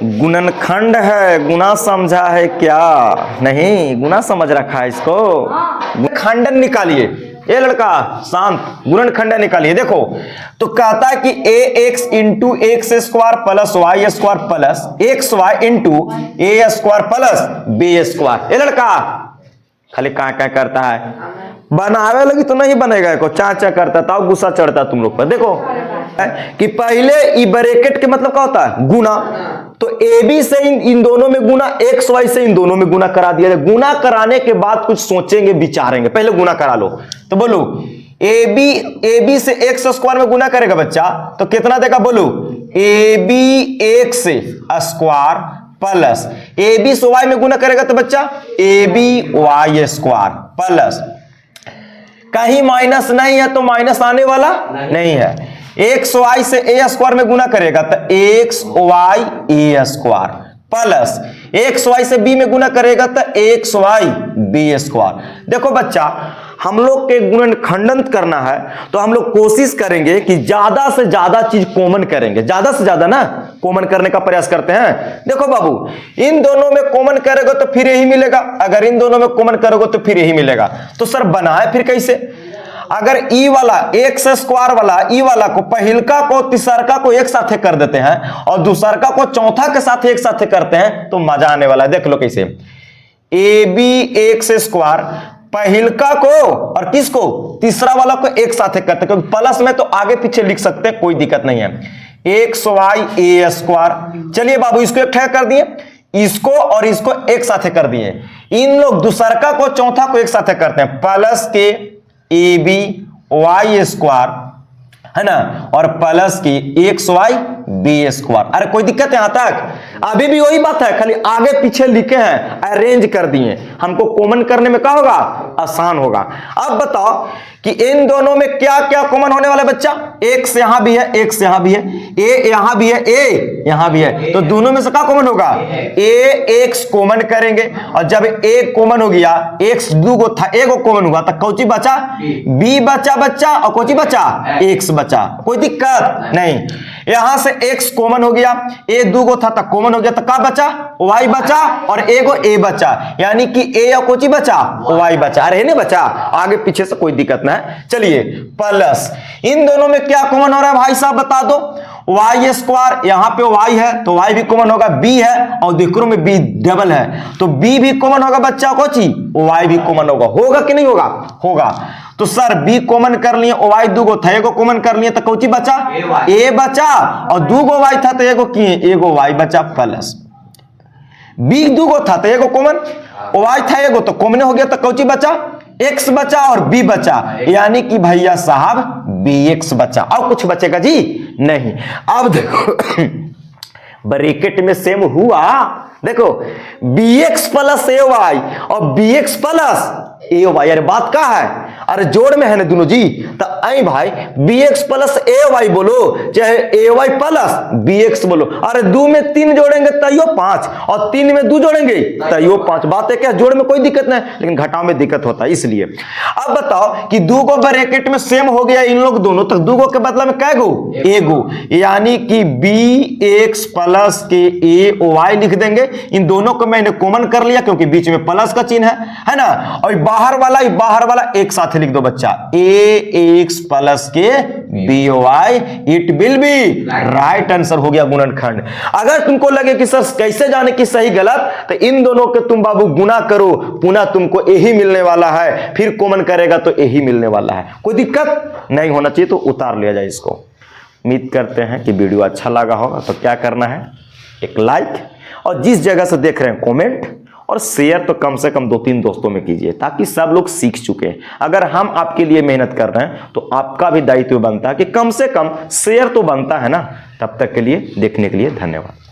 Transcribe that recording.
गुणनखंड है, गुना समझा है क्या? नहीं, गुना समझ रखा है इसको। खंडन निकालिए, ये लड़का शांत, गुणनखंड निकालिए। देखो तो कहता है कि a x into x square plus y square plus x y into a square plus b square. ये लड़का खाली क्या करता है, बनावे लगी तो नहीं बनेगा, को चा करता था, गुस्सा चढ़ता तुम लोग पर। देखो कि पहले ई ब्रैकेट के मतलब क्या होता है, गुना। तो ए बी से इन दोनों में गुना, एक्स वाई से इन दोनों में गुना करा दिया। गुना कराने के बाद कुछ सोचेंगे विचारेंगे, पहले गुना करा लो। तो बोलो ए बी से एक्स स्क्वायर में गुना करेगा बच्चा तो कितना देगा, बोलो a b x square plus a b से वाई में गुना करेगा तो बच्चा a b y square plus, कहीं माइनस नहीं है तो माइनस आने वाला नहीं है। एक्स वाई से ए स्क्वायर में गुना करेगा तो एक्स वाई ए स्क्वायर प्लस एक्स वाई से बी में गुना करेगा तो एक्स वाई बी स्क्वायर। देखो बच्चा, हम लोग के गुणनखंडन करना है तो हम लोग कोशिश करेंगे कि ज्यादा से ज्यादा चीज कॉमन करेंगे, ज्यादा से ज्यादा ना कॉमन करने का प्रयास करते हैं। देखो बाबू, इन दोनों में कॉमन करेगा तो फिर यही मिलेगा, अगर इन दोनों में कॉमन करोगे तो फिर यही मिलेगा। तो सर बनाए फिर कैसे? अगर ई वाला एक्स स्क्वायर वाला ई वाला को पहिलका को तीसरका को एक साथ कर देते हैं और दूसरका को चौथा के साथ एक साथ करते हैं तो मजा आने वाला है। देख लो कैसे, ए बी एक्स स्क्वायर पहिलका को और किसको, तीसरा वाला को एक साथ करते हैं, क्योंकि प्लस में तो आगे पीछे लिख सकते हैं, कोई दिक्कत नहीं है। एक्स वाई ए स्क्वायर, चलिए बाबू इसको एक ठहर कर दिए, इसको और इसको एक साथ कर दिए। इन लोग दूसरका को चौथा को एक साथ करते हैं, प्लस के ए बी वाई स्क्वायर है ना, और प्लस की एक्स वाई बी स्क्वायर। अरे कोई दिक्कत है यहां तक? अभी भी वही बात है, खाली आगे पीछे लिखे हैं, अरेंज कर दिए। हमको कॉमन करने में क्या होगा, आसान होगा। अब बताओ कि इन दोनों में क्या क्या कॉमन होने वाला है बच्चा? एक्स यहां भी है, एक्स यहां भी है, ए यहां भी है, ए यहां भी है, तो दोनों में से क्या कॉमन होगा, ए एक्स कॉमन करेंगे। और जब ए कॉमन हो गया, एक्स दो गो था, एक कॉमन हुआ तो कौची बचा, बी बचा बच्चा, और कौची बचा, एक्स बचा। कोई दिक्कत नहीं। यहां से x कॉमन हो गया, ए दो गो था तो कॉमन हो गया, तो क्या बचा, y बचा और एगो a बचा, यानी कि a और कोची बचा, y बचा। अरे नहीं बचा, आगे पीछे से कोई दिक्कत ना है। चलिए प्लस इन दोनों में क्या कॉमन हो रहा है भाई साहब बता दो, वाई स्क्वायर, यहां पे y है तो y भी कॉमन होगा, b है और देखो में b डबल है तो b भी कॉमन होगा बच्चा, कोची y भी कॉमन होगा। होगा कि नहीं होगा, होगा। तो सर b कॉमन कर लिए, y दो गो था, एगो कॉमन कर लिए तो कौची बचा, a बचा, और दो गो y था तो एगो किए, एगो y बचा, प्लस b दो गो था तो एगो कॉमन, y था एगो तो कॉमन हो गया तो कौची बचा, x बचा और b बचा, यानी कि भैया साहब bx बचा। और कुछ बचेगा जी नहीं। अब देखो ब्रैकेट में सेम हुआ, देखो bx प्लस ए वाई और bx प्लस ए वाई। अरे बात क्या है, अरे जोड़ में है ना दोनों जी, तो आई भाई bx प्लस ए वाई बोलो चाहे ए वाई प्लस bx बोलो। अरे दो में तीन जोड़ेंगे तैयो पांच, और तीन में दो जोड़ेंगे तैयो पांच। बात है क्या, जोड़ में कोई दिक्कत नहीं, लेकिन घटाव में दिक्कत होता है इसलिए। अब बताओ कि दो गो ब्रैकेट में सेम हो गया इन लोग दोनों, तो दो गो के बदला में क्या गो, एगो, यानी कि bx प्लस के ए वाई लिख देंगे। इन दोनों को मैंने कॉमन कर लिया क्योंकि बीच में प्लस का चिन्ह है ना, और बाहर वाला एक साथ लिख दो बच्चा, ए एक्स प्लस के b y, it will be right answer हो गया गुणनखंड। अगर तुमको लगे कि सर कैसे जाने की सही गलत, तो इन दोनों के तुम बाबू गुना करो, पुनः तुमको यही मिलने वाला है, फिर कॉमन करेगा तो यही मिलने वाला है। कोई दिक्कत नहीं होना चाहिए, तो उतार लिया जाए इसको। उम्मीद करते हैं कि वीडियो अच्छा लगा होगा, तो क्या करना है, एक लाइक, और जिस जगह से देख रहे हैं कमेंट, और शेयर तो कम से कम 2-3 दोस्तों में कीजिए, ताकि सब लोग सीख चुके हैं। अगर हम आपके लिए मेहनत कर रहे हैं तो आपका भी दायित्व बनता है कि कम से कम शेयर तो बनता है ना। तब तक के लिए देखने के लिए धन्यवाद।